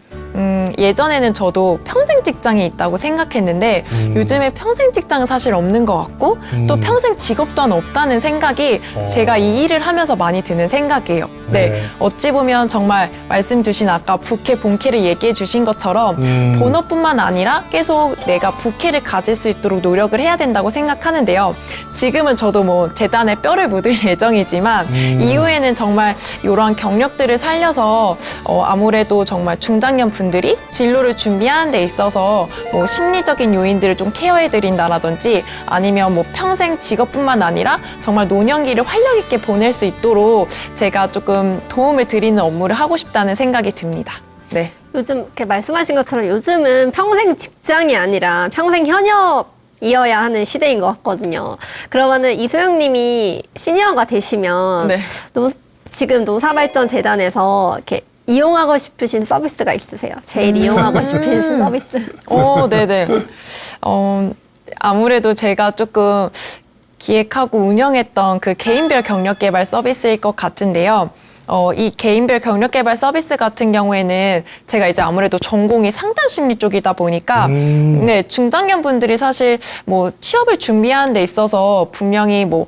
예전에는 저도 평생 직장이 있다고 생각했는데 요즘에 평생 직장은 사실 없는 것 같고 또 평생 직업 또한 없다는 생각이 제가 이 일을 하면서 많이 드는 생각이에요. 네. 네. 어찌 보면 정말 말씀 주신 아까 부캐, 본캐를 얘기해 주신 것처럼 본업뿐만 아니라 계속 내가 부캐를 가질 수 있도록 노력을 해야 된다고 생각하는데요. 지금은 저도 뭐 재단에 뼈를 묻을 예정이지만 이후에는 정말 이러한 경력들을 살려서 아무래도 정말 중장년 분들이 진로를 준비하는 데 있어서 뭐 심리적인 요인들을 좀 케어해 드린다라든지 아니면 뭐 평생 직업뿐만 아니라 정말 노년기를 활력 있게 보낼 수 있도록 제가 조금 도움을 드리는 업무를 하고 싶다는 생각이 듭니다. 네. 요즘 이렇게 말씀하신 것처럼 요즘은 평생 직장이 아니라 평생 현역이어야 하는 시대인 것 같거든요. 그러면은 이소영 님이 시니어가 되시면 네. 지금 노사발전재단에서 이렇게 이용하고 싶으신 서비스가 있으세요? 제일 이용하고 싶으신 서비스? 네네. 아무래도 제가 조금 기획하고 운영했던 그 개인별 경력 개발 서비스일 것 같은데요. 이 개인별 경력 개발 서비스 같은 경우에는 제가 이제 아무래도 전공이 상담 심리 쪽이다 보니까 네, 중장년 분들이 사실 뭐 취업을 준비하는 데 있어서 분명히 뭐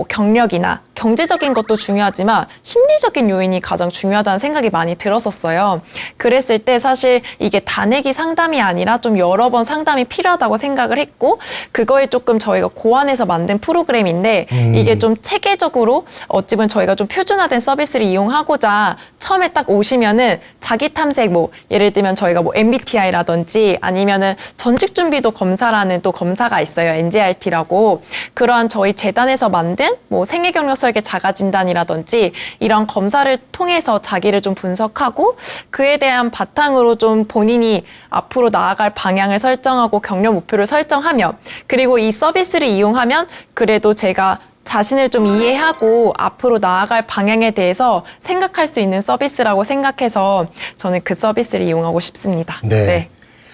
경력이나 경제적인 것도 중요하지만 심리적인 요인이 가장 중요하다는 생각이 많이 들었었어요. 그랬을 때 사실 이게 단회기 상담이 아니라 좀 여러 번 상담이 필요하다고 생각을 했고, 그거에 조금 저희가 고안해서 만든 프로그램인데 이게 좀 체계적으로 어찌 보면 저희가 좀 표준화된 서비스를 이용하고자 처음에 딱 오시면은 자기 탐색 뭐 예를 들면 저희가 뭐 MBTI라든지 아니면은 전직 준비도 검사라는 또 검사가 있어요. NJRT라고. 그러한 저희 재단에서 만든 뭐 생애 경력 설계 자가 진단이라든지 이런 검사를 통해서 자기를 좀 분석하고 그에 대한 바탕으로 좀 본인이 앞으로 나아갈 방향을 설정하고 경력 목표를 설정하며, 그리고 이 서비스를 이용하면 그래도 제가 자신을 좀 이해하고 앞으로 나아갈 방향에 대해서 생각할 수 있는 서비스라고 생각해서 저는 그 서비스를 이용하고 싶습니다. 네.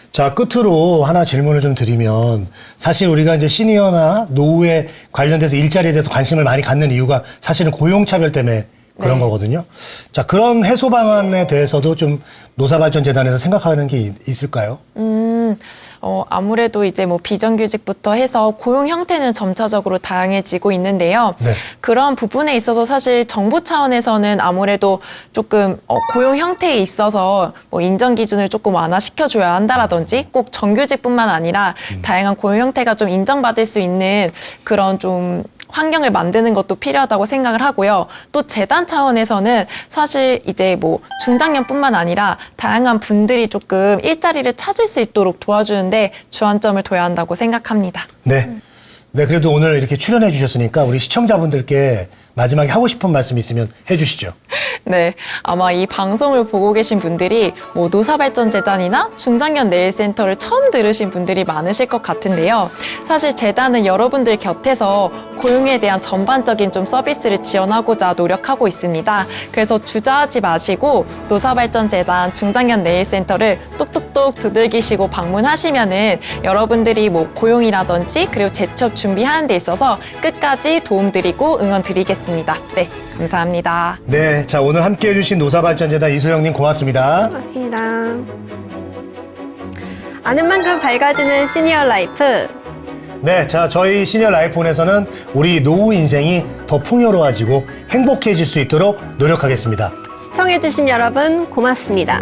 자, 끝으로 하나 질문을 좀 드리면, 사실 우리가 이제 시니어나 노후에 관련돼서 일자리에 대해서 관심을 많이 갖는 이유가 사실은 고용차별 때문에 그런 네. 거거든요. 자, 그런 해소 방안에 대해서도 좀 노사발전재단에서 생각하는 게 있을까요? 아무래도 이제 뭐 비정규직부터 해서 고용 형태는 점차적으로 다양해지고 있는데요. 네. 그런 부분에 있어서 사실 정부 차원에서는 아무래도 조금 고용 형태에 있어서 뭐 인정 기준을 조금 완화시켜줘야 한다라든지 꼭 정규직뿐만 아니라 다양한 고용 형태가 좀 인정받을 수 있는 그런 좀 환경을 만드는 것도 필요하다고 생각을 하고요. 또 재단 차원에서는 사실 이제 뭐 중장년뿐만 아니라 다양한 분들이 조금 일자리를 찾을 수 있도록 도와주는데 주안점을 둬야 한다고 생각합니다. 네. 네, 그래도 오늘 이렇게 출연해 주셨으니까 우리 시청자분들께 마지막에 하고 싶은 말씀 있으면 해 주시죠. 네, 아마 이 방송을 보고 계신 분들이 뭐 노사발전재단이나 중장년 내일센터를 처음 들으신 분들이 많으실 것 같은데요. 사실 재단은 여러분들 곁에서 고용에 대한 전반적인 좀 서비스를 지원하고자 노력하고 있습니다. 그래서 주저하지 마시고 노사발전재단 중장년 내일센터를 똑똑똑 두들기시고 방문하시면은 여러분들이 뭐 고용이라든지 그리고 재취업 준비하는 데 있어서 끝까지 도움드리고 응원드리겠습니다. 네, 감사합니다. 네, 자, 오늘 함께 해주신 노사발전재단 이소영님 고맙습니다. 고맙습니다. 아는 만큼 밝아지는 시니어 라이프. 네, 자, 저희 시니어 라이프온에서는 우리 노후 인생이 더 풍요로워지고 행복해질 수 있도록 노력하겠습니다. 시청해주신 여러분 고맙습니다.